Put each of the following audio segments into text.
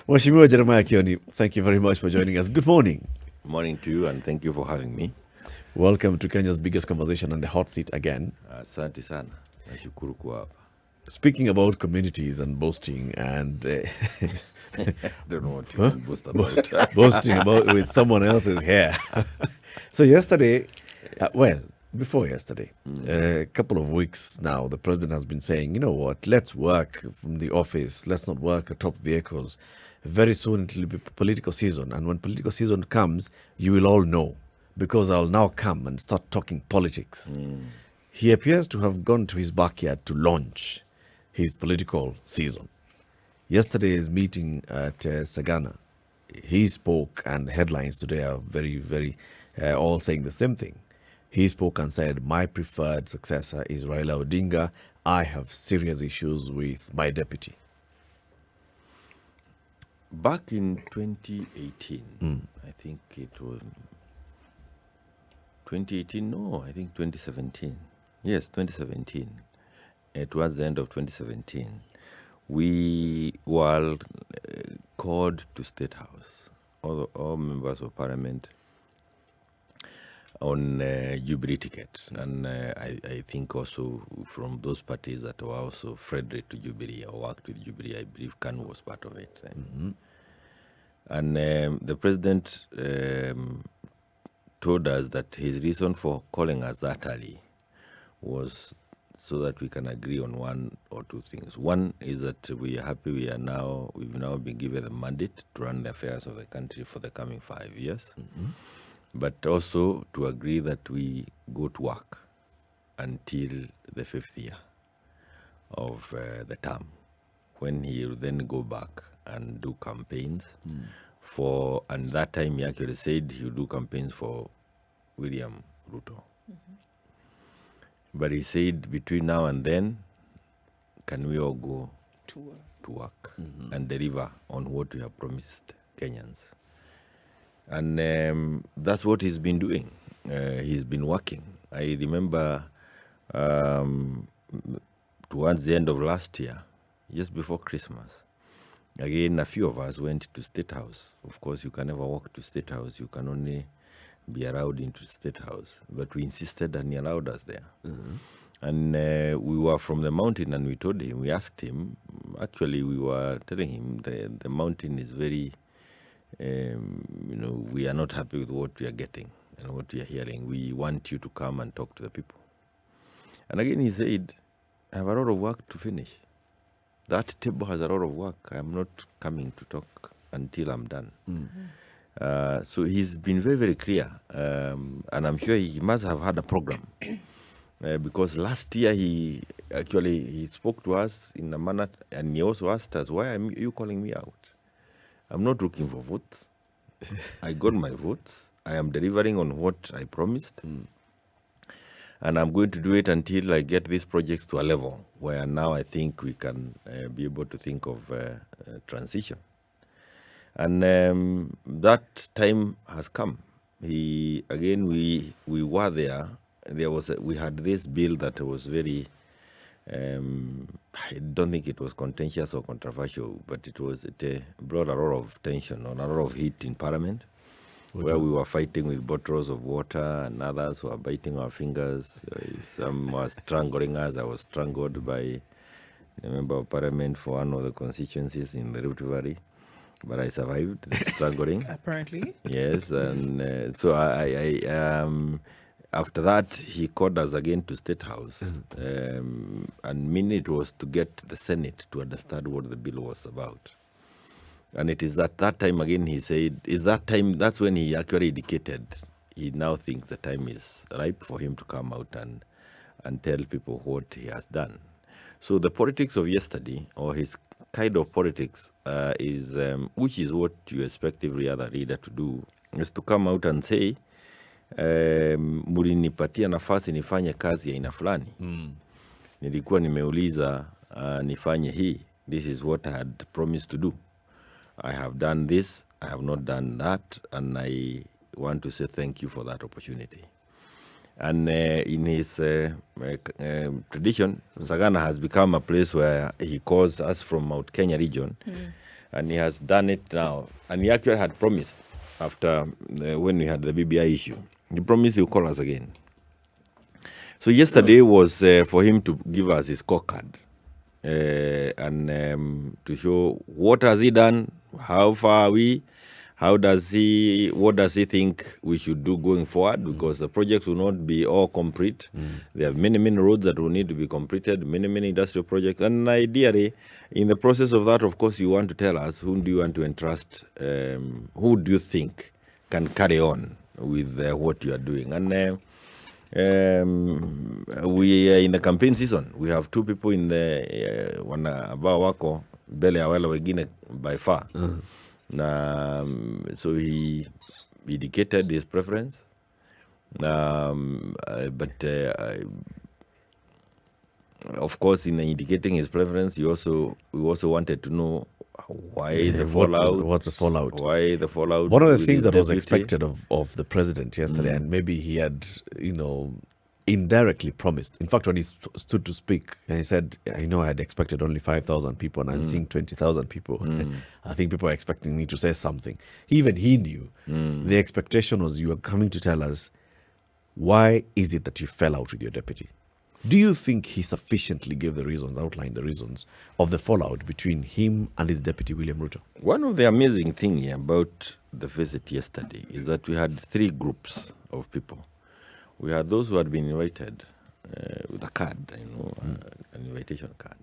Mheshimiwa Jeremiah Kioni, thank you very much for joining us. Good morning. Morning to you, and thank you for having me. Welcome to Kenya's biggest conversation on the hot seat again. Asante sana. Nashukuru kuwa hapa. Speaking about communities and boasting and I don't know what you can boast about. boasting about with someone else's hair. So yesterday, before yesterday, a couple of weeks now, the president has been saying, you know what, let's work from the office. Let's not work atop vehicles. Very soon it will be political season. And when political season comes, you will all know, because I'll now come and start talking politics. He appears to have gone to his backyard to launch his political season. Yesterday's meeting at Sagana, he spoke, and the headlines today are very, very all saying the same thing. He spoke and said, my preferred successor is Raila Odinga. I have serious issues with my deputy. Back in 2018, I think it was 2018, no, I think 2017. Yes, 2017. Towards the end of 2017, we were called to State House, all members of Parliament, on Jubilee ticket. And I think also from those parties that were also friendly to Jubilee or worked with Jubilee, I believe Kanu was part of it. And the president told us that his reason for calling us that early was so that we can agree on one or two things. One is that we are happy we've now been given the mandate to run the affairs of the country for the coming 5 years. But also to agree that we go to work until the 5th year of the term, when he will then go back and do campaigns and that time he actually said he would do campaigns for William Ruto. But he said between now and then, can we all go to work and deliver on what we have promised Kenyans? And that's what he's been doing. He's been working. I remember towards the end of last year, just before Christmas, again, a few of us went to State House. Of course, you can never walk to State House. You can only be allowed into State House. But we insisted, and he allowed us there. And we were from the mountain, and we told him, we asked him, actually, we were telling him the mountain is very, we are not happy with what we are getting and what we are hearing. We want you to come and talk to the people. And again, he said, I have a lot of work to finish. That table has a lot of work. I am not coming to talk until I'm done. So he's been very, very clear. And I'm sure he must have had a program. Because last year he spoke to us in a manner, and he also asked us, why are you calling me out? I'm not looking for votes. I got my votes. I am delivering on what I promised. And I'm going to do it until I get these projects to a level where now I think we can be able to think of transition. And that time has come. We were there. We had this bill that was very, I don't think it was contentious or controversial, but it brought a lot of tension or a lot of heat in Parliament, where we were fighting with bottles of water, and others were biting our fingers. Some were strangling us. I was strangled by a member of Parliament for one of the constituencies in the Rift Valley, but I survived the strangling. Apparently. Yes, and so after that, he called us again to State House, and mainly it was to get the Senate to understand what the bill was about. And it is that time again he said, that's when he actually indicated he now thinks the time is ripe for him to come out and tell people what he has done. So the politics of yesterday, or his kind of politics, which is what you expect every other leader to do, is to come out and say, mulinipatia nafasi nifanye kazi ya aina fulani. Nilikuwa nimeuliza nifanye hii. This is what I had promised to do. I have done this, I have not done that, and I want to say thank you for that opportunity. And in his tradition, Sagana has become a place where he calls us from Mount Kenya region and he has done it now. And he actually had promised after when we had the BBI issue. He promised he'll call us again. So yesterday was for him to give us his scorecard and to show what has he done, how far are we, what does he think we should do going forward, because the projects will not be all complete. There are many roads that will need to be completed, many industrial projects. And ideally, in the process of that, of course, you want to tell us who do you want to entrust, who do you think can carry on with what you are doing. And we are in the campaign season. We have two people in the ambao wako mbele ya wale wengine by far. So he indicated his preference, but of course, in indicating his preference, we also wanted to know why the fallout. What's the fallout? Why the fallout? One of the things that was expected of the president yesterday, and maybe he had, indirectly promised. In fact, when he stood to speak, and he said, I know I had expected only 5,000 people, and I'm seeing 20,000 people. I think people are expecting me to say something. Even he knew the expectation was, you are coming to tell us, why is it that you fell out with your deputy? Do you think he sufficiently gave the reasons, outlined the reasons of the fallout between him and his deputy, William Ruto? One of the amazing things about the visit yesterday is that we had three groups of people. We had those who had been invited with a card, an invitation card.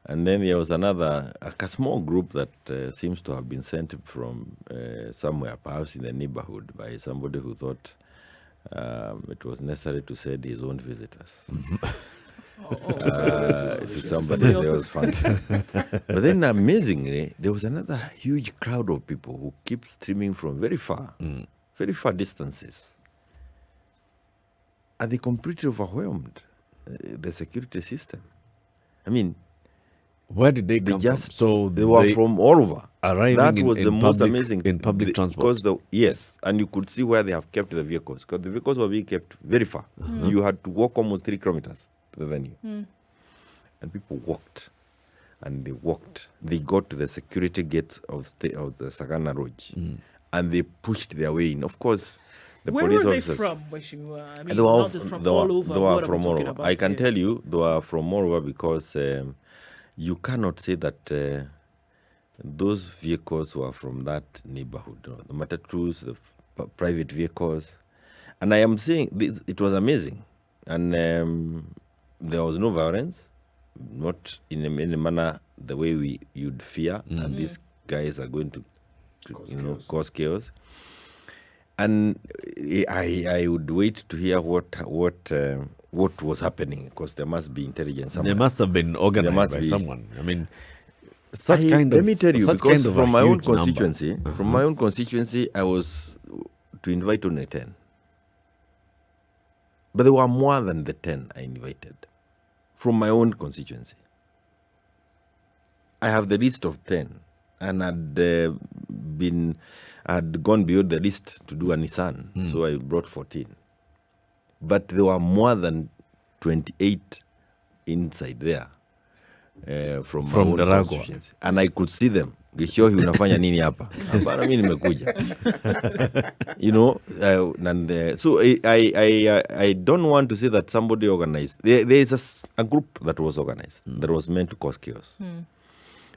And then there was another, a small group that seems to have been sent from somewhere, perhaps in the neighborhood, by somebody who thought it was necessary to send his own visitors to somebody else's function. But then amazingly, there was another huge crowd of people who keep streaming from very far distances. And they completely overwhelmed the security system. I mean, where did they come from? So they were from all over. Arriving that was the most amazing in public transport. Yes, and you could see where they have kept the vehicles, because the vehicles were being kept very far. You had to walk almost 3 kilometers to the venue, and people walked, and they walked. They got to the security gates of the Sagana Lodge, and they pushed their way in. Of course, the Where police were they officers. from? I mean, from all over. They were from all over. I can tell you, they were from all over, because you cannot say that those vehicles were from that neighborhood. The matatus, the private vehicles. And I am saying it was amazing. And there was no violence, not in a manner the way you'd fear. And these guys are going to cause chaos. And I would wait to hear what was happening, because there must be intelligence somewhere. They must have been organized by someone. I mean, let me tell you, because from my own constituency, I was to invite only 10. But there were more than the 10 I invited from my own constituency. I have the list of 10, and I'd gone beyond the list to do a Nissan, so I brought 14. But there were more than 28 inside there from Ndaragwa. And I could see them. Gishohi unafanya nini hapa? Hapana, mimi nimekuja. So I don't want to say that somebody organized. There is a group that was organized that was meant to cause chaos.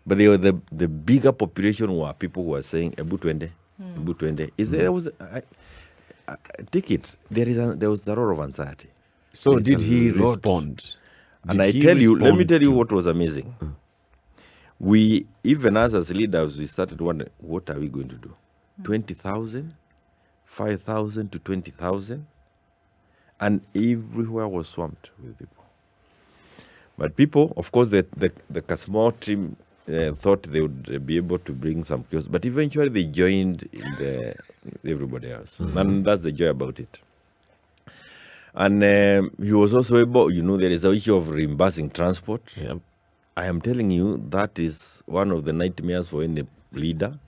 But they were the bigger population were people who were saying Ebu Twende. There was take it. There was a lot of anxiety. So did he respond? And let me tell you what was amazing. We, even as leaders, we started wondering, what are we going to do? 20,000, 5,000 to 20,000, and everywhere was swamped with people. But people, of course, the small team thought they would be able to bring some chaos, but eventually they joined everybody else, and that's the joy about it. And he was also able, there is an issue of reimbursing transport. Yep. I am telling you, that is one of the nightmares for any leader.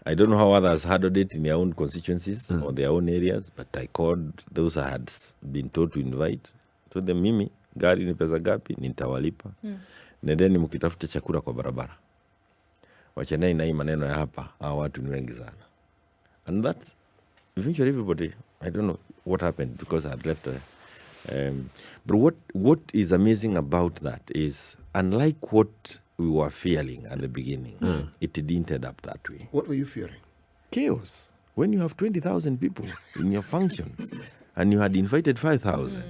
I don't know how others handled it in their own constituencies or their own areas, but I called those I had been told to invite. Told them, mimi, gari ni pesa gapi, nitawalipa. Nendeni mkitafute chakula kwa barabara. wachaneni na hii maneno ya hapa, hawa watu ni wengi sana. And that's eventually everybody, I don't know what happened because I had left. But what is amazing about that is, unlike what we were fearing at the beginning, it didn't end up that way. What were you fearing? Chaos. When you have 20,000 people in your function and you had invited 5,000,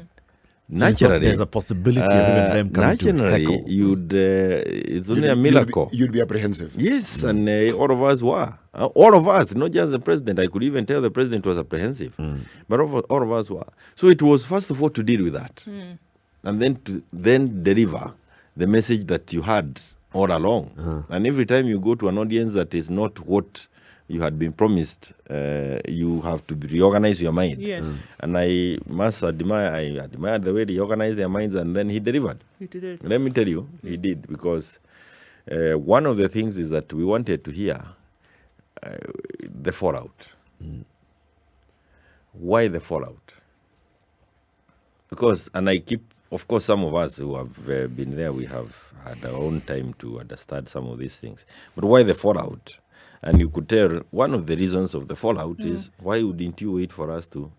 naturally, there's a possibility of even them coming to naturally, you'd it's only a miracle. You'd be apprehensive. Yes, and all of us were. All of us, not just the president. I could even tell the president was apprehensive. But all of us were. So it was, first of all, to deal with that. And then to deliver the message that you had all along. And every time you go to an audience that is not what you had been promised, you have to reorganize your mind. Yes. And I must admire, I admired the way they organized their minds, and then he delivered. He did it. Let me tell you, he did, because one of the things is that we wanted to hear the fallout. Why the fallout? Because, and I keep, of course, some of us who have been there, we have had our own time to understand some of these things. But why the fallout? And you could tell one of the reasons of the fallout is, why wouldn't you wait for us to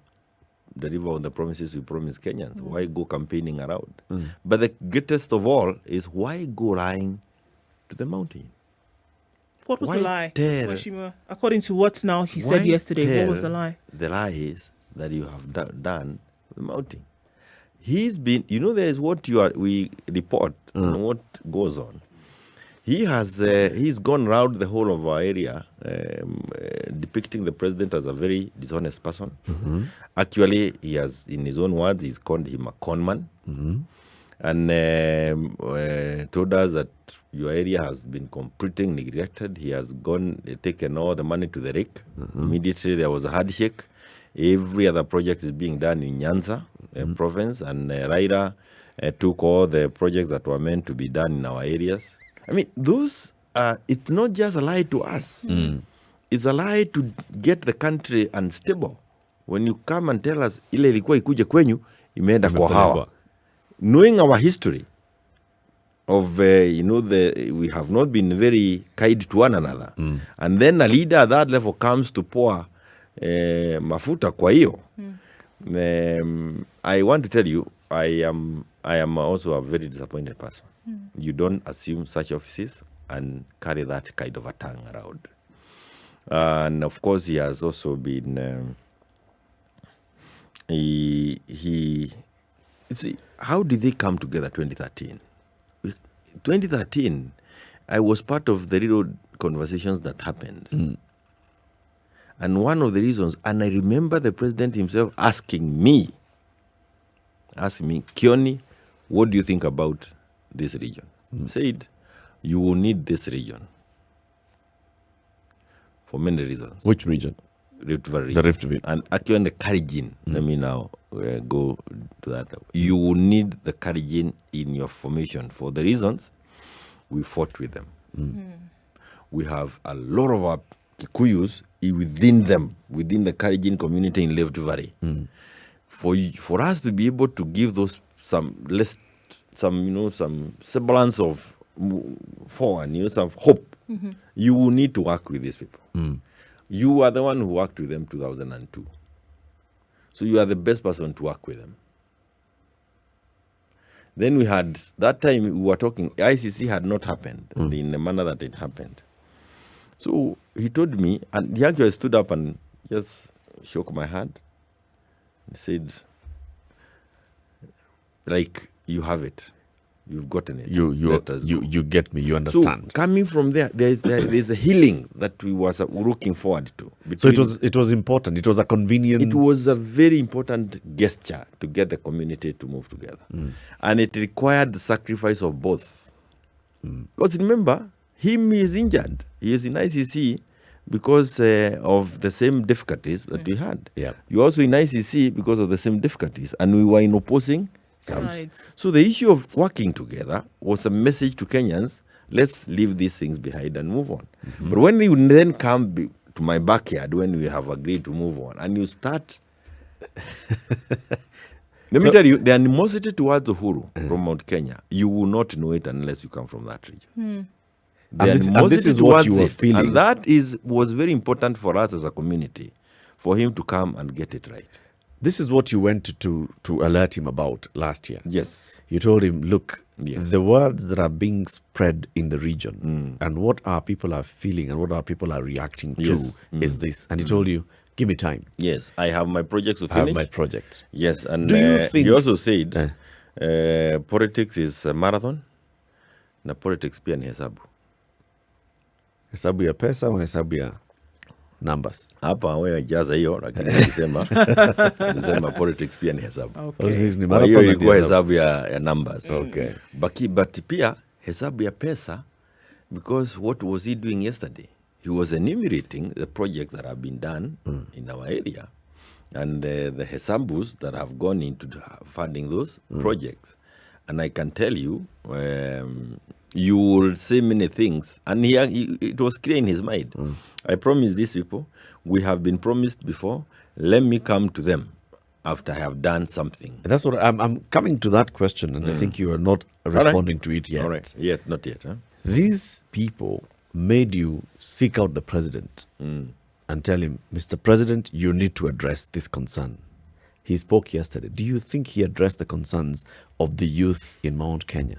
deliver on the promises we promised Kenyans? Why go campaigning around? But the greatest of all is, why go lying to the mountain? What was Why the lie? tell- Washima? According to what now he Why said yesterday, what was the tell lie? The lie is that you have done the mounting. He's been, there is what we report and what goes on. He has, he's gone round the whole of our area, depicting the president as a very dishonest person. Actually, he has, in his own words, he's called him a con man. And told us that your area has been completely neglected. He has taken all the money to the rake. Immediately there was a handshake. Every other project is being done in Nyanza province, and Raila took all the projects that were meant to be done in our areas. I mean, those it's not just a lie to us. It's a lie to get the country unstable. When you come and tell us, ile ilikuwa ikuje kwenyu, imeenda kwa hawa. Knowing our history of, we have not been very kind to one another. And then a leader at that level comes to pour mafuta kwa hiyo. I want to tell you, I am also a very disappointed person. You don't assume such offices and carry that kind of a tongue around. And of course, he has also been, see, how did they come together 2013? 2013, I was part of the little conversations that happened. And one of the reasons, and I remember the president himself asking me, Kioni, what do you think about this region? Said, you will need this region for many reasons. Which region? Rift Valley. The Rift Valley. And actually the Karijin, let me now go to that. You will need the Karijin in your formation for the reasons we fought with them. We have a lot of our Kikuyus within them, within the Karijin community in Rift Valley. For us to be able to give those some semblance of forward, some hope, you will need to work with these people. You are the one who worked with them 2002. So you are the best person to work with them. Then we had, that time we were talking, ICC had not happened in the manner that it happened. So he told me, and he actually stood up and just shook my hand. He said, like, you have it. You've gotten it. You get me. You understand. So coming from there is a healing that we were looking forward to. So it was important. It was a convenient. It was a very important gesture to get the community to move together, and it required the sacrifice of both. Because remember, he is injured. He is in ICC because of the same difficulties that we had. Yeah. You're also in ICC because of the same difficulties, and we were in opposing camps. Right. So the issue of working together was a message to Kenyans, let's leave these things behind and move on. But when you then come to my backyard, when we have agreed to move on, and you start... Let me tell you, the animosity towards Uhuru from Mount Kenya, you will not know it unless you come from that region. Then and this is what you were towards it. feeling. And that was very important for us as a community, for him to come and get it right. This is what you went to alert him about last year. Yes. You told him, look, Yes. the words that are being spread in the region and what our people are feeling and what our people are reacting to Yes. is this. And he told you, give me time. Yes, I have my projects to I have finish. my project. Yes, and Do you think- he also said politics is a marathon na politics pia ni hesabu. Hesabu ya pesa au hesabu ya numbers? Hapa wewe jaza hiyo, lakini nilisema politics pia ni hesabu. Okay. This is ni Kwa marathon hiyo na ilikuwa hesabu. hesabu ya numbers. Okay. But pia hesabu ya pesa, because what was he doing yesterday? He was enumerating the projects that have been done in our area and the hesabus that have gone into funding those projects. And I can tell you, you will say many things. And it was clear in his mind. I promised these people, we have been promised before, let me come to them after I have done something. And that's what I'm coming to that question, and I think you are not responding to it yet. All right. Not yet. Huh? These people made you seek out the president and tell him, Mr. President, you need to address this concern. He spoke yesterday. Do you think he addressed the concerns of the youth in Mount Kenya,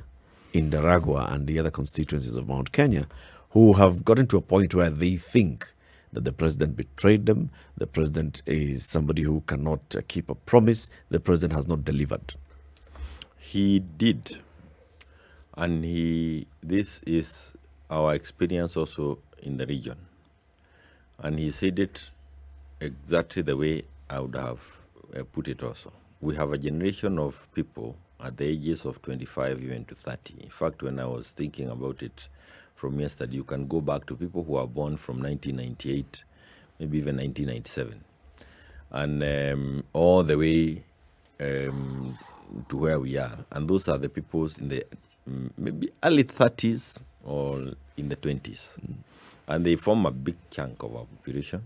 in Ndaragwa and the other constituencies of Mount Kenya, who have gotten to a point where they think that the president betrayed them, the president is somebody who cannot keep a promise, the president has not delivered? He did. And this is our experience also in the region. And he said it exactly the way I would have put it also. We have a generation of people at the ages of 25 even to 30. In fact, when I was thinking about it from yesterday, you can go back to people who are born from 1998, maybe even 1997, and all the way to where we are. And those are the people in the maybe early 30s or in the 20s. And they form a big chunk of our population.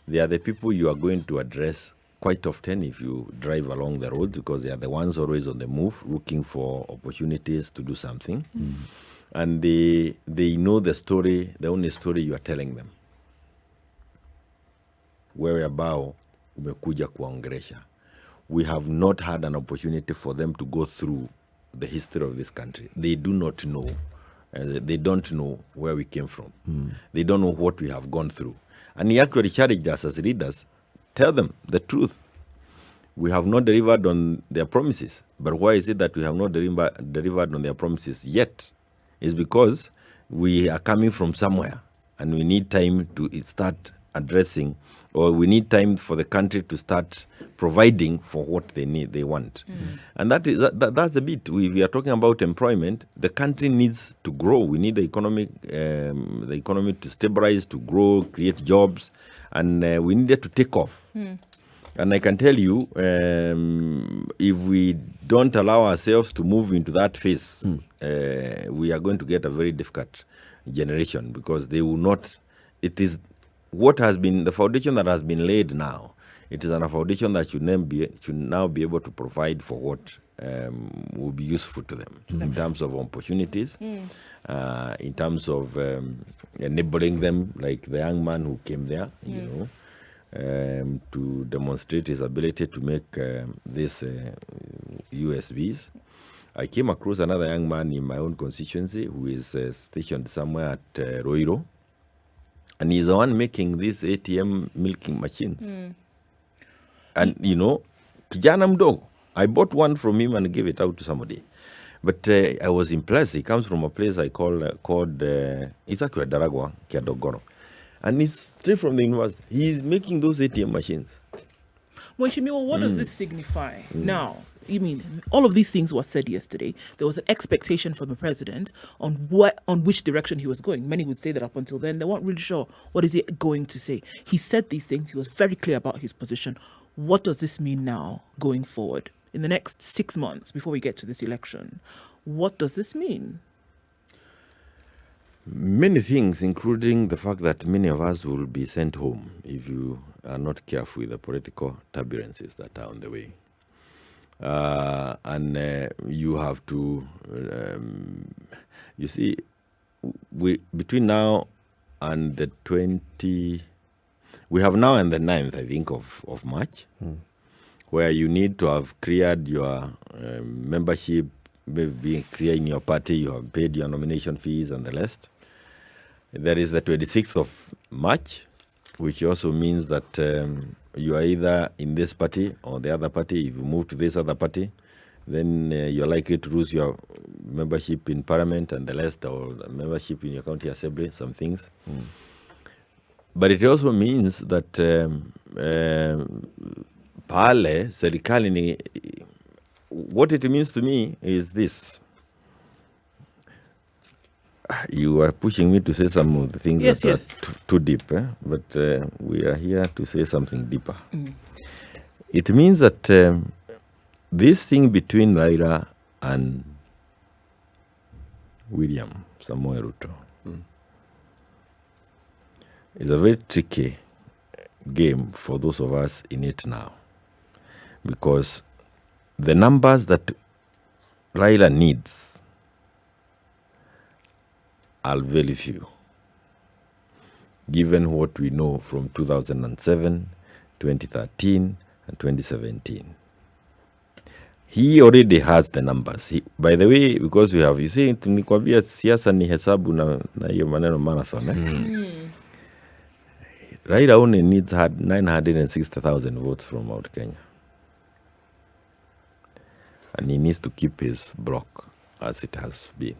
They are the people you are going to address quite often if you drive along the road, because they are the ones always on the move, looking for opportunities to do something. And they know the story, the only story you are telling them. Wewe ambao umekuja kuwaongelesha. We have not had an opportunity for them to go through the history of this country. They do not know. They don't know where we came from. They don't know what we have gone through. And he actually challenged us as leaders, tell them the truth. We have not delivered on their promises. But why is it that we have not delivered on their promises yet? It's because we are coming from somewhere and we need time to start addressing, or we need time for the country to start providing for what they want. And that's the bit. We are talking about employment. The country needs to grow. We need the economy to stabilize, to grow, create jobs, and we need it to take off. And I can tell you, if we don't allow ourselves to move into that phase, we are going to get a very difficult generation, because they will not. It is what has been the foundation that has been laid now. It is a foundation that should now be able to provide for what will be useful to them in terms of opportunities, in terms of enabling them, like the young man who came there, you know, to demonstrate his ability to make these USBs. I came across another young man in my own constituency who is stationed somewhere at Roiro, and he's the one making these ATM milking machines. And, you know, kijana mdogo, I bought one from him and gave it out to somebody. But I was impressed. He comes from a place I called it's actually Ndaragwa, Kiadogoro. And he's straight from the university. He's making those ATM machines. Mweshimiwa, what does this signify now? I mean, all of these things were said yesterday. There was an expectation from the president on which direction he was going. Many would say that up until then, they weren't really sure what is he going to say. He said these things. He was very clear about his position. What does this mean now going forward? In the next 6 months before we get to this election, what does this mean? Many things, including the fact that many of us will be sent home if you are not careful with the political turbulences that are on the way. And you have to, you see, between now and the 20, we have now and the 9th, I think, of March, where you need to have cleared your membership, maybe clear in your party, you have paid your nomination fees and the rest. There is the 26th of March, which also means that you are either in this party or the other party. If you move to this other party, then you're likely to lose your membership in parliament and the rest, or the membership in your county assembly, some things. But it also means that pale serikali ni, what it means to me is this. You are pushing me to say some of the things that are too deep, but we are here to say something deeper. It means that this thing between Raila and William Samoei Ruto is a very tricky game for those of us in it now, because the numbers that Raila needs are very few, given what we know from 2007, 2013, and 2017. He already has the numbers. By the way, because we have, you see, nikwambia siasa ni hesabu na hiyo maneno marathon. Raila only needs 960,000 votes from Mount Kenya. And he needs to keep his block as it has been.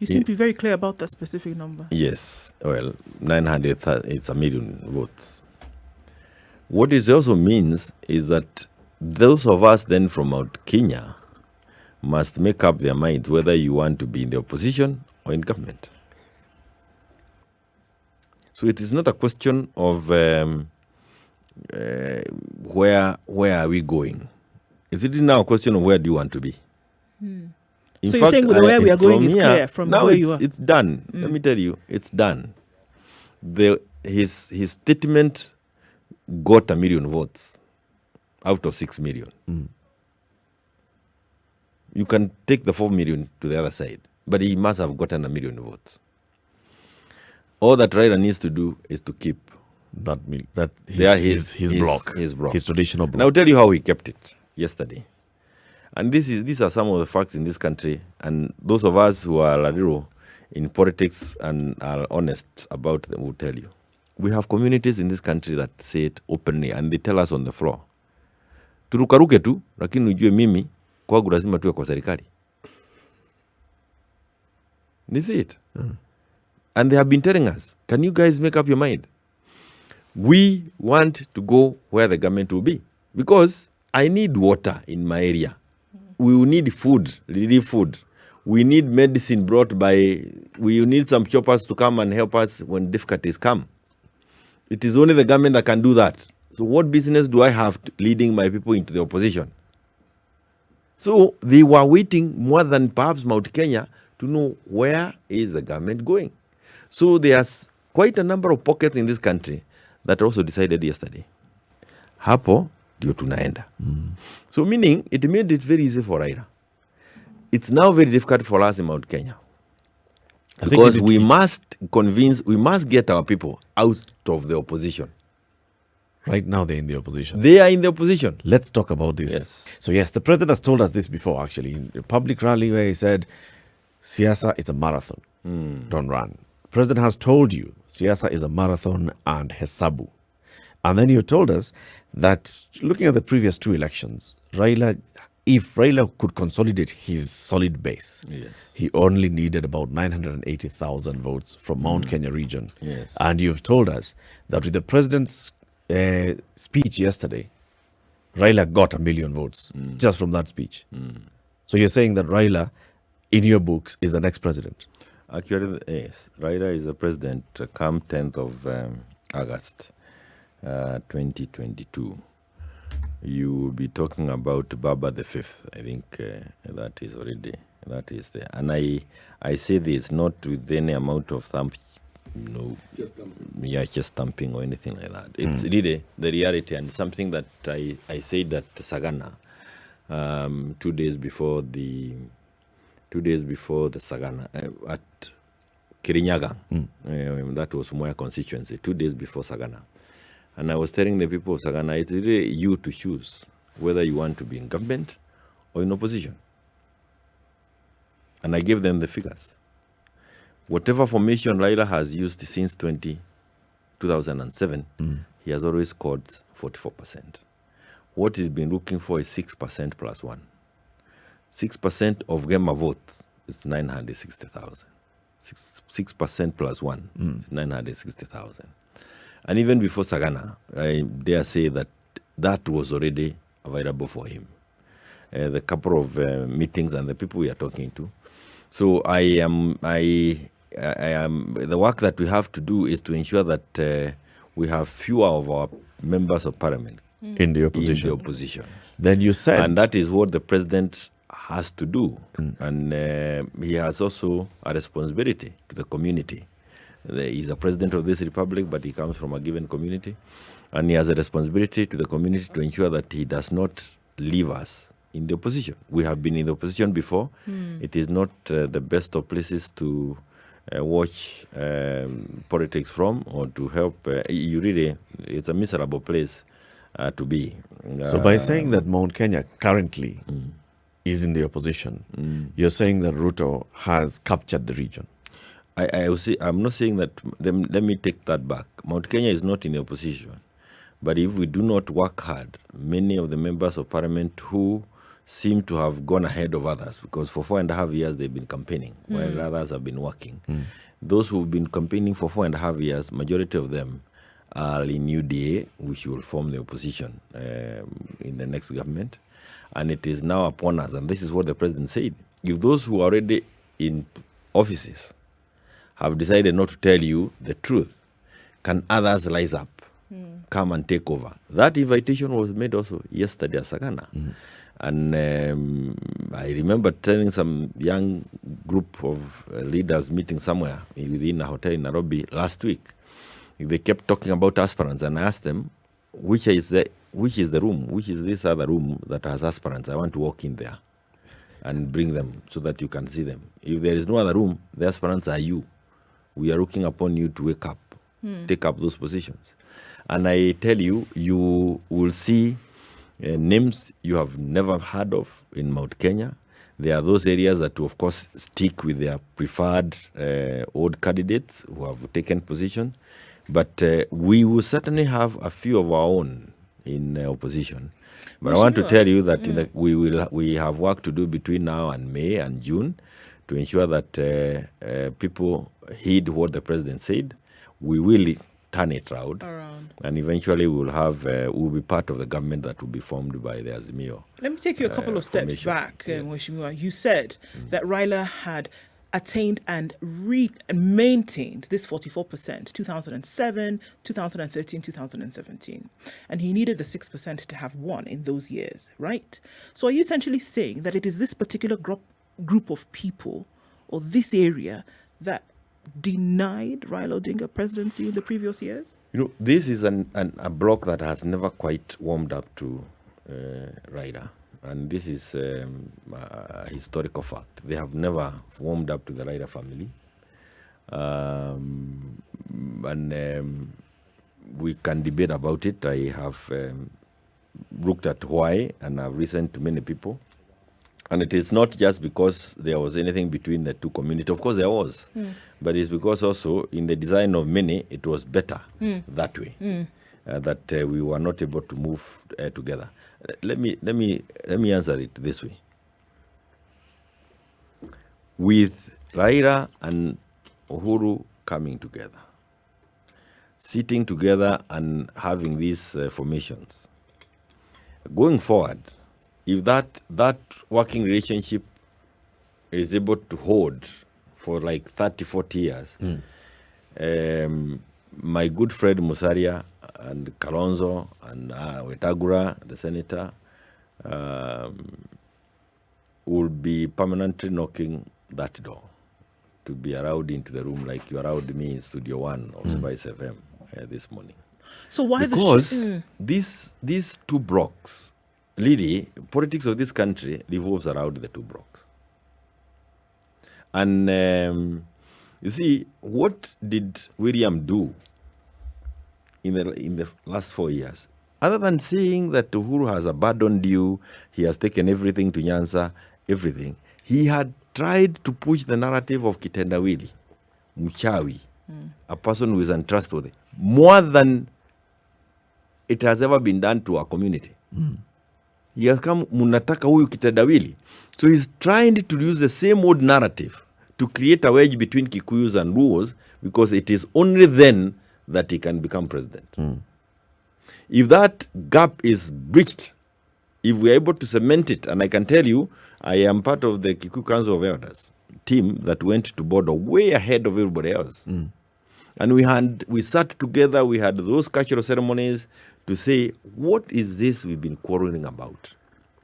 You seem to be very clear about that specific number. Yes. Well, 900, it's 1 million votes. What it also means is that those of us then from Mount Kenya must make up their minds whether you want to be in the opposition or in government. So it is not a question of where are we going. It's really now a question of where do you want to be. In so fact, you're saying where we are going is clear from now where you are? It's done. Let me tell you, it's done. His statement got 1 million votes out of 6 million. You can take the 4 million to the other side, but he must have gotten 1 million votes. All that Raila needs to do is to keep his block, his traditional block. And I'll tell you how he kept it yesterday. And these are some of the facts in this country. And those of us who are Ladiro in politics and are honest about them will tell you. We have communities in this country that say it openly and they tell us on the floor. Turukaruke tu, lakini ujue mimi, kwangu lazima tuwe kwa serikali. They say it. And they have been telling us, can you guys make up your mind? We want to go where the government will be. Because I need water in my area. We will need food, relief food. We need medicine brought by, we need some choppers to come and help us when difficulties come. It is only the government that can do that. So what business do I have leading my people into the opposition? So they were waiting more than perhaps Mount Kenya to know where is the government going. So there's quite a number of pockets in this country that also decided yesterday. Hapo ndio tunaenda. So meaning, it made it very easy for Raila. It's now very difficult for us in Mount Kenya. Because we must get our people out of the opposition. Right now they're in the opposition. They are in the opposition. Let's talk about this. Yes. So yes, the president has told us this before, actually, in a public rally where he said, Siasa is a marathon. Don't run. The president has told you, Siasa is a marathon and hesabu. And then you told us that looking at the previous 2 elections, if Raila could consolidate his solid base, he only needed about 980,000 votes from Mount Kenya region. Yes. And you've told us that with the president's speech yesterday, Raila got 1 million votes just from that speech. So you're saying that Raila, in your books, is the next president? Actually, yes. Raila is the president come 10th of August 2022. You will be talking about Baba the Fifth. I think that is there. And I say this not with any amount of chest thumping or anything like that. It's really the reality and something that I said at Sagana 2 days before the 2 days before the Sagana at Kirinyaga. That was my constituency, 2 days before Sagana. And I was telling the people of Sagana, it's really you to choose whether you want to be in government or in opposition. And I gave them the figures. Whatever formation Raila has used since 2007, he has always scored 44%. What he's been looking for is 6% plus 1. 6% of Gema votes is 960,000. 6% plus 1 is 960,000. And even before Sagana, I dare say that that was already available for him. The couple of meetings and the people we are talking to. So I am the work that we have to do is to ensure that we have fewer of our members of parliament in the opposition. Then you said, and that is what the president has to do, and he has also a responsibility to the community. He's a president of this republic, but he comes from a given community, and he has a responsibility to the community to ensure that he does not leave us in the opposition. We have been in the opposition before. It is not the best of places to watch politics from or to help. It's a miserable place to be. So by saying that Mount Kenya currently is in the opposition, you're saying that Ruto has captured the region. I will say, I'm not saying that. Let me take that back. Mount Kenya is not in the opposition. But if we do not work hard, many of the members of parliament who seem to have gone ahead of others, because for 4.5 years they've been campaigning, while others have been working. Those who've been campaigning for 4.5 years, majority of them are in UDA, which will form the opposition in the next government. And it is now upon us, and this is what the president said, if those who are already in offices have decided not to tell you the truth, can others rise up, come and take over? That invitation was made also yesterday at Sagana. And I remember telling some young group of leaders meeting somewhere within a hotel in Nairobi last week. They kept talking about aspirants, and I asked them, which is this other room that has aspirants? I want to walk in there and bring them so that you can see them. If there is no other room, the aspirants are you. We are looking upon you to wake up, take up those positions. And I tell you, you will see names you have never heard of in Mount Kenya. There are those areas that, of course, stick with their preferred old candidates who have taken position. But we will certainly have a few of our own in opposition. But I want to tell you that we have work to do between now and May and June to ensure that people heed what the president said. We will turn it around. And eventually we'll be part of the government that will be formed by the Azimio. Let me take you a couple of steps back, Mheshimiwa. You said that Raila had attained and maintained this 44%, 2007, 2013, 2017. And he needed the 6% to have won in those years, right? So are you essentially saying that it is this particular group of people or this area that denied Raila Odinga presidency in the previous years? You know, this is a block that has never quite warmed up to Raila. And this is a historical fact. They have never warmed up to the Raila family. We can debate about it. I have looked at why, and I've listened to many people. And it is not just because there was anything between the two communities. Of course, there was. But it's because also in the design of many, it was better that way, that we were not able to move together. Let me answer it this way. With Raila and Uhuru coming together, sitting together and having these formations, going forward, if that working relationship is able to hold for like 30, 40 years, my good friend Musalia and Kalonzo and Wetagura, the senator, will be permanently knocking that door to be allowed into the room like you allowed me in Studio 1 of SpiceFM this morning. So why because these two blocks, really, politics of this country revolves around the two blocks. And you see, what did William do in the last 4 years? Other than saying that Uhuru has abandoned you, he has taken everything to Nyanza, everything, he had tried to push the narrative of kitendawili, mchawi, a person who is untrustworthy, more than it has ever been done to our community. He has come, munataka huyu kitendawili. So he's trying to use the same old narrative to create a wedge between Kikuyus and Luos, because it is only then that he can become president. If that gap is breached, if we are able to cement it, and I can tell you, I am part of the Kikuyu Council of Elders team that went to border way ahead of everybody else. And we sat together, we had those cultural ceremonies to say, what is this we've been quarreling about?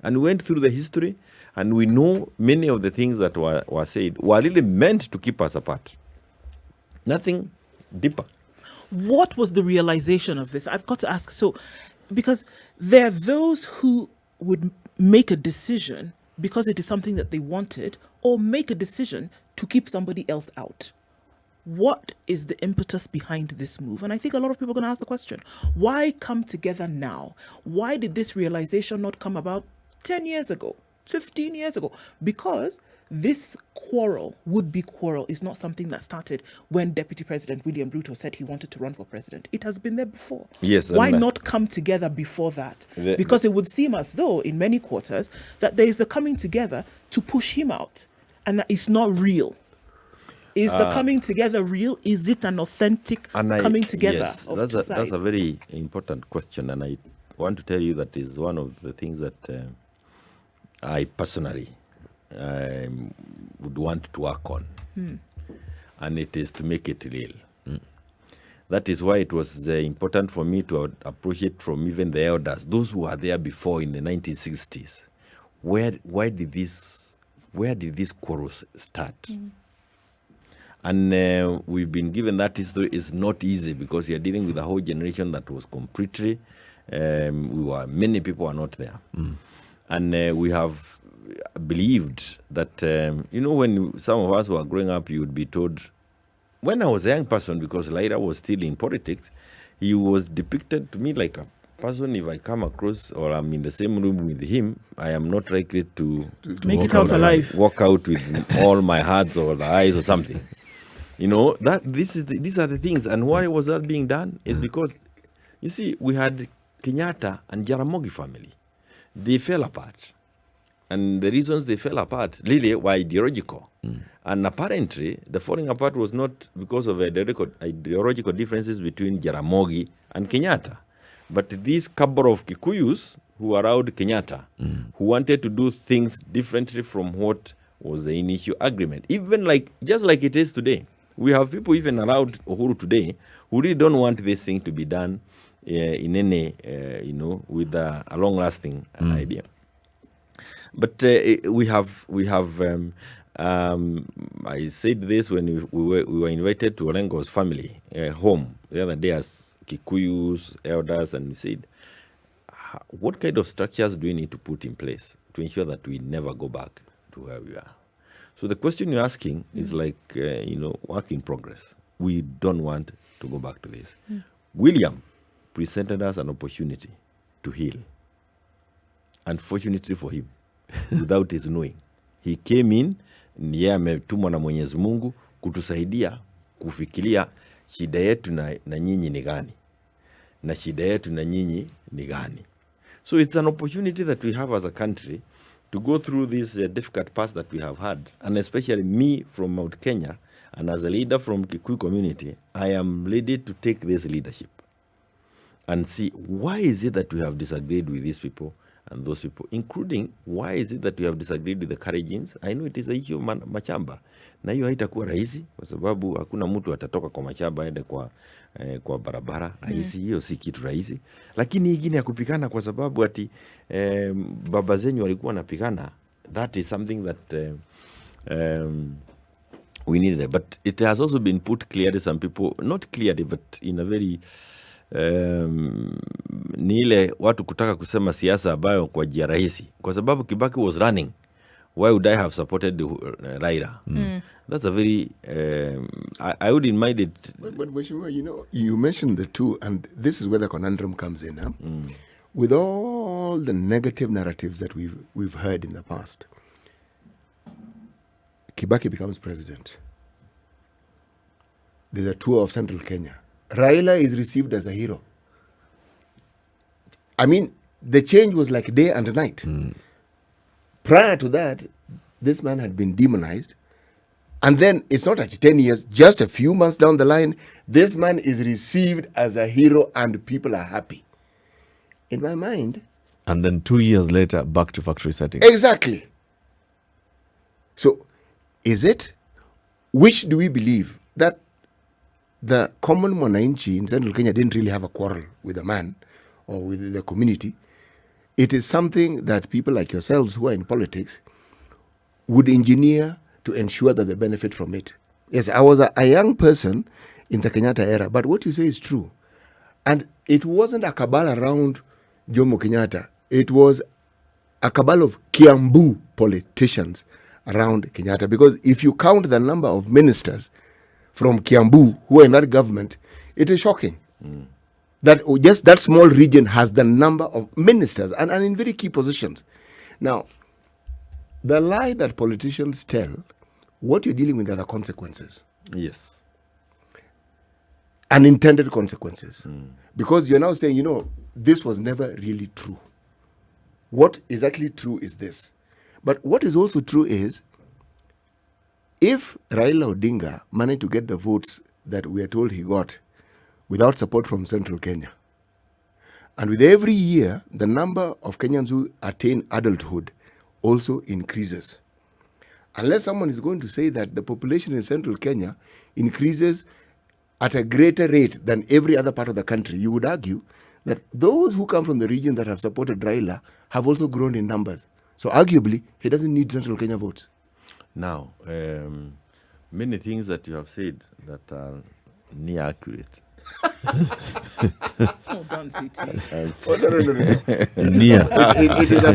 And we went through the history, and we know many of the things that were said were really meant to keep us apart. Nothing deeper. What was the realization of this? I've got to ask. So, because there are those who would make a decision because it is something that they wanted, or make a decision to keep somebody else out. What is the impetus behind this move? And I think a lot of people are going to ask the question, why come together now? Why did this realization not come about 10 years ago, 15 years ago? Because this would-be quarrel, is not something that started when Deputy President William Ruto said he wanted to run for president. It has been there before. Yes. Why not come together before that? Because it would seem as though, in many quarters, that there is the coming together to push him out, and that it's not real. Is the coming together real? Is it an authentic coming together? Yes, of two sides? that's a very important question, and I want to tell you that is one of the things that I personally would want to work on, and it is to make it real. That is why it was important for me to approach it from even the elders, those who were there before in the 1960s. Where did these quarrels start? And we've been given that history is not easy, because you're dealing with a whole generation that was completely, many people are not there. And we have believed that, when some of us were growing up, you would be told, when I was a young person, because Laira was still in politics, he was depicted to me like a person, if I come across or I'm in the same room with him, I am not likely to make it out alive. Walk out with all my hearts or the eyes or something. These are the things. And why was that being done is because, you see, we had Kenyatta and Jaramogi family. They fell apart. And the reasons they fell apart really were ideological. And apparently, the falling apart was not because of ideological differences between Jaramogi and Kenyatta, but these couple of Kikuyus who allowed Kenyatta, who wanted to do things differently from what was the initial agreement. Just like it is today. We have people even allowed Uhuru today who really don't want this thing to be done in any, with a long-lasting idea. But we have. I said this when we were invited to Orengo's family home the other day as Kikuyus, elders, and we said, what kind of structures do we need to put in place to ensure that we never go back to where we are? So the question you're asking is like, work in progress. We don't want to go back to this. William presented us an opportunity to heal. Unfortunately for him, without his knowing, he came in, yeye ametumwa na Mwenyezi Mungu kutusaidia kufikiria shida yetu na nyinyi ni gani, na shida yetu na nyinyi ni gani. So it's an opportunity that we have as a country to go through this difficult past that we have had, and especially me from Mount Kenya, and as a leader from Kikuyu community, I am ready to take this leadership and see why is it that we have disagreed with these people and those people, including why is it that we have disagreed with the Kalenjins. I know it is a issue of machamba, na hiyo haitakuwa rahisi kwa sababu hakuna mtu atatoka kwa machamba aende kwa barabara rahisi. Hiyo si kitu rahisi, lakini ingine ya kupikana kwa sababu ati baba zenyu walikuwa napikana, that is something that we needed. But it has also been put clearly, some people, not clearly, but in a very ni ile watu kutaka kusema siasa ambayo kwa njia rahisi, kwa sababu Kibaki was running why would I have supported Raila? That's a very, I wouldn't mind it. But Mheshimiwa, you mentioned the two, and this is where the conundrum comes in. Huh? With all the negative narratives that we've heard in the past, Kibaki becomes president. There's a tour of central Kenya. Raila is received as a hero. I mean, the change was like day and night. Prior to that, this man had been demonized. And then it's not at 10 years, just a few months down the line, this man is received as a hero and people are happy. In my mind. And then 2 years later, back to factory settings. Exactly. So, which do we believe? That the common mwananchi in central Kenya didn't really have a quarrel with a man or with the community. It is something that people like yourselves who are in politics would engineer to ensure that they benefit from it. Yes, I was a young person in the Kenyatta era, but what you say is true. And it wasn't a cabal around Jomo Kenyatta. It was a cabal of Kiambu politicians around Kenyatta. Because if you count the number of ministers from Kiambu who are in that government, it is shocking. That just that small region has the number of ministers and in very key positions. Now, the lie that politicians tell, what you're dealing with are the consequences. Yes. Unintended consequences. Because you're now saying, this was never really true. What is actually true is this. But what is also true is, if Raila Odinga managed to get the votes that we are told he got without support from central Kenya, and with every year, the number of Kenyans who attain adulthood also increases. Unless someone is going to say that the population in central Kenya increases at a greater rate than every other part of the country, you would argue that those who come from the region that have supported Raila have also grown in numbers. So arguably, he doesn't need central Kenya votes. Now, many things that you have said that are near accurate. Oh, don't see No. Near. It is a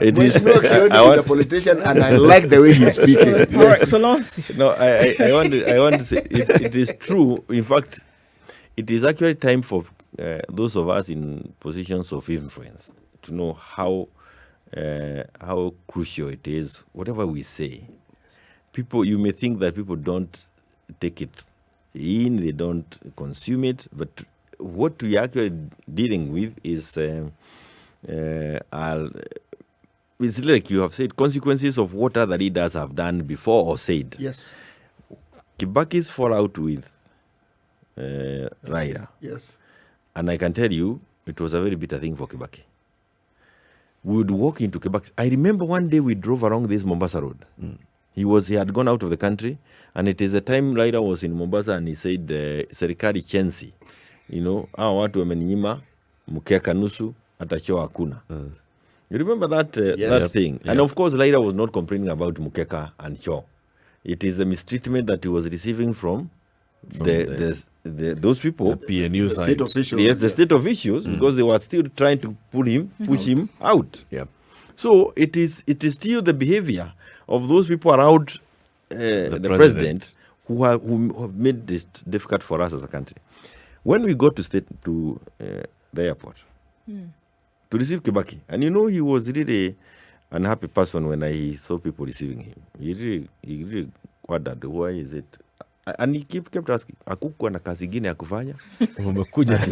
It is. Kioni is a politician, and I like the way he's speaking. Your Excellency. No, I want to say it is true. In fact, it is actually time for those of us in positions of influence to know how crucial it is. Whatever we say, you may think that people don't take it in, they don't consume it, but what we are actually dealing with is it's like you have said, consequences of what other leaders have done before or said. Yes. Kibaki's fallout with Raila. Yes. And I can tell you, it was a very bitter thing for Kibaki. We would walk into Kibaki. I remember one day we drove along this Mombasa road. He had gone out of the country, and it is the time Raila was in Mombasa, and he said, serikali chensi, hawa watu wameninyima mkeka nusu hata choo hakuna. You remember that that thing? Yeah. And of course, Raila was not complaining about mukeka and choo. It is the mistreatment that he was receiving from those people, the PNU the side. state officials. Yes, the state officials, because they were still trying to push him out. Yeah. So it is still the behavior of those people around the president who have made it difficult for us as a country. When we got to the airport to receive Kibaki, and he was really an unhappy person when I saw people receiving him. He really wondered, why is it? And he kept asking, hakukuwa na kazi ingine ya kufanya? Mmekuja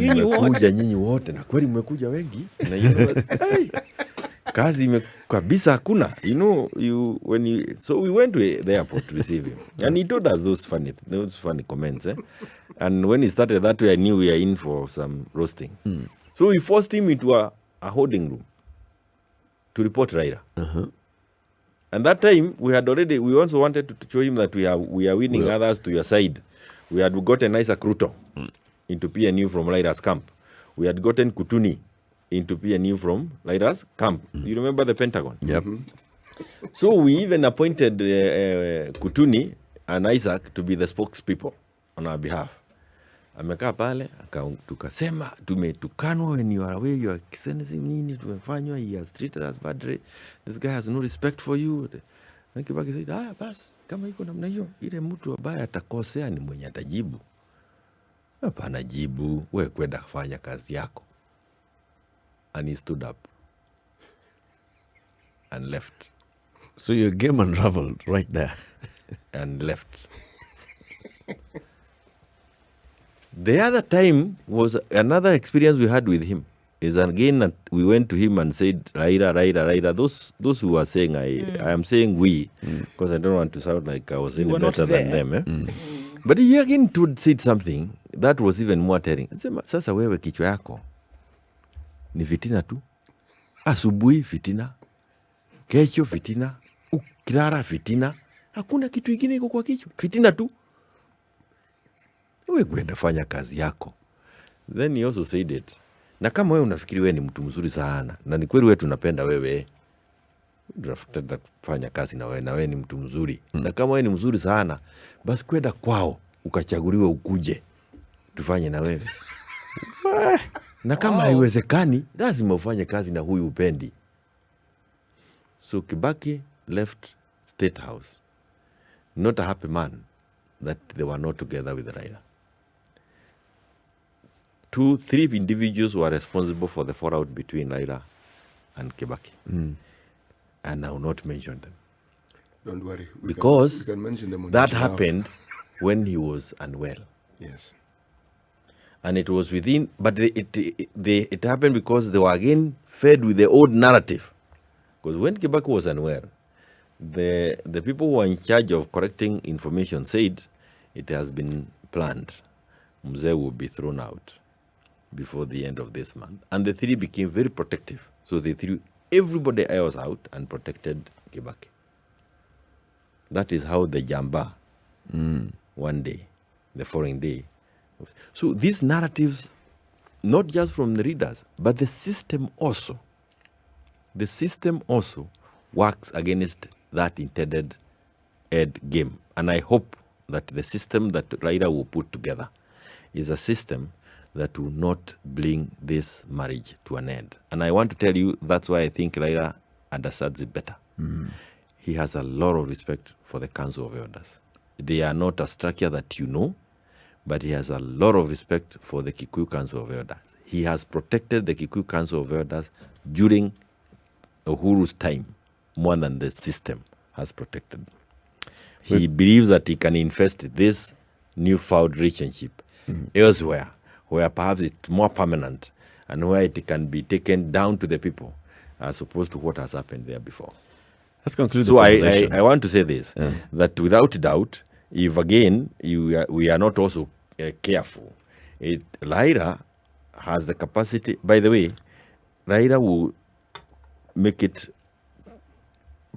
Nyinyi wote, na kweli mmekuja wengi. Na kazi kabisa hakuna. So we went to the airport to receive him. And he told us those funny comments. And when he started that way, I knew we were in for some roasting. So we forced him into a holding room to report Raila. And that time, we also wanted to show him that we are winning others to your side. We had gotten Isaac Ruto into PNU from Raila's camp. We had gotten Kutuni into PNU from Raila's camp. You remember the Pentagon? Yep. So we even appointed Kutuni and Isaac to be the spokespeople on our behalf. Amekaa pale tukasema tumetukanwa, when you are away you are sentencing nini, tumefanywa, he has treated us badly, this guy has no respect for you. Na Kibaki said, basi kama iko namna hiyo, ile mtu ambaye atakosea ni mwenye atajibu. Hapana jibu, wewe kwenda kufanya kazi yako. And he stood up and left. So your game unraveled right there. And left. The other time was another experience we had with him. Is again that we went to him and said, Raila. Those who are saying, I am saying we, because I don't want to sound like I was any better than them. But he again said something that was even more telling. Sasa wewe kichwa yako ni fitina tu. Asubuhi fitina, kesho fitina, ukilala fitina. Hakuna kitu kingine iko kwa kichwa. Fitina tu. Wewe kwenda fanya kazi yako. Then he also said it. Na kama wewe unafikiri wewe ni mtu mzuri sana, na ni kweli wewe tunapenda wewe, tunataka kufanya kazi na wewe ni mtu mzuri. Na kama wewe ni mzuri sana, basi kwenda kwao ukachaguliwa ukuje tufanye na wewe. Na kama haiwezekani, lazima ufanye kazi na huyu upendi. So Kibaki left State House, not a happy man that they were not together with Raila. 2-3 individuals were responsible for the fallout between Raila and Kibaki. And I will not mention them. Don't worry. Because we can mention them on that your behalf. happened when he was unwell. Yes. And it was within, but it happened because they were again fed with the old narrative. Because when Kibaki was unwell, the people who were in charge of correcting information said it has been planned. Mzee will be thrown out before the end of this month. And the three became very protective. So they threw everybody else out and protected Kibaki. That is how the Jamba, one day, the following day. So these narratives, not just from the readers, but the system also works against that intended end game. And I hope that the system that Raila will put together is a system that will not bring this marriage to an end. And I want to tell you, that's why I think Raila understands it better. He has a lot of respect for the Council of Elders. They are not a structure that you know, but he has a lot of respect for the Kikuyu Council of Elders. He has protected the Kikuyu Council of Elders during Uhuru's time more than the system has protected. He believes that he can invest this newfound relationship elsewhere, where perhaps it's more permanent and where it can be taken down to the people as opposed to what has happened there before. Let's conclude So the conversation. I want to say this, that without doubt, if again we are not also careful, Raila has the capacity. By the way, Raila will make it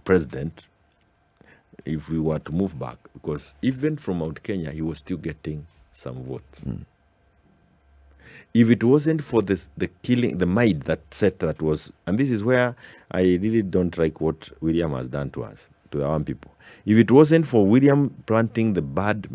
president if we were to move back, because even from Mount Kenya, he was still getting some votes. If it wasn't for the killing, the mine that was, and this is where I really don't like what William has done to us, to our own people. If it wasn't for William planting the bad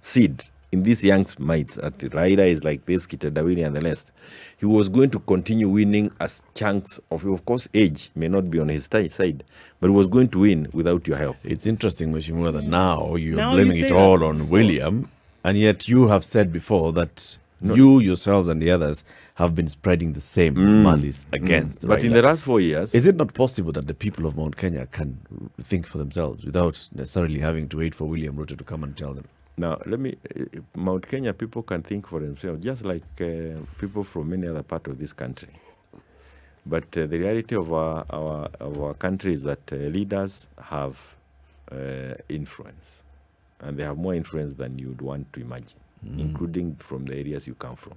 seed in these young mites, that Raila is like this, Kitadawini and the rest, he was going to continue winning as chunks of course, age may not be on his side, but he was going to win without your help. It's interesting, Mheshimiwa, that now you're Now blaming you it say all that on before. William, and yet you have said before that you yourselves and the others have been spreading the same malice against But in Raila. the last 4 years, Is it not possible that the people of Mount Kenya can think for themselves without necessarily having to wait for William Ruto to come and tell them? now Mount Kenya people can think for themselves, just like people from many other parts of this country. But the reality of our country is that leaders have influence, and they have more influence than you'd want to imagine, including from the areas you come from.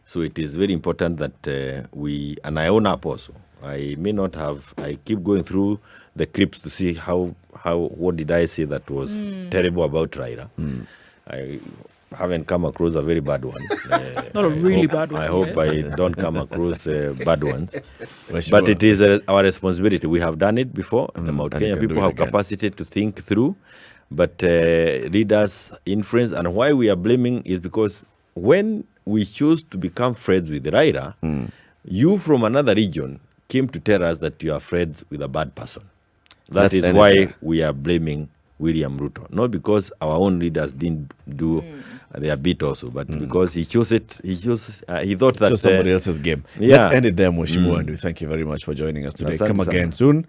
So it is very important that we, and I own up also, I may not have, I keep going through the clips to see what did I say that was terrible about Raila. I haven't come across a very bad one. Not a really bad one, I hope yes. I don't come across bad ones. Mheshimiwa, But it is our responsibility. We have done it before. The Mount and you Kenya can do people it have again. capacity to think through. but leaders influence. And why we are blaming is because when we choose to become friends with Raila, you from another region came to tell us that you are friends with a bad person. That is why we are blaming William Ruto. Not because our own leaders didn't do their bit also, but because he chose it. He thought that somebody else's game. Yeah. Let's end it there, Mheshimiwa. And we thank you very much for joining us today. Asante Come sana. again soon.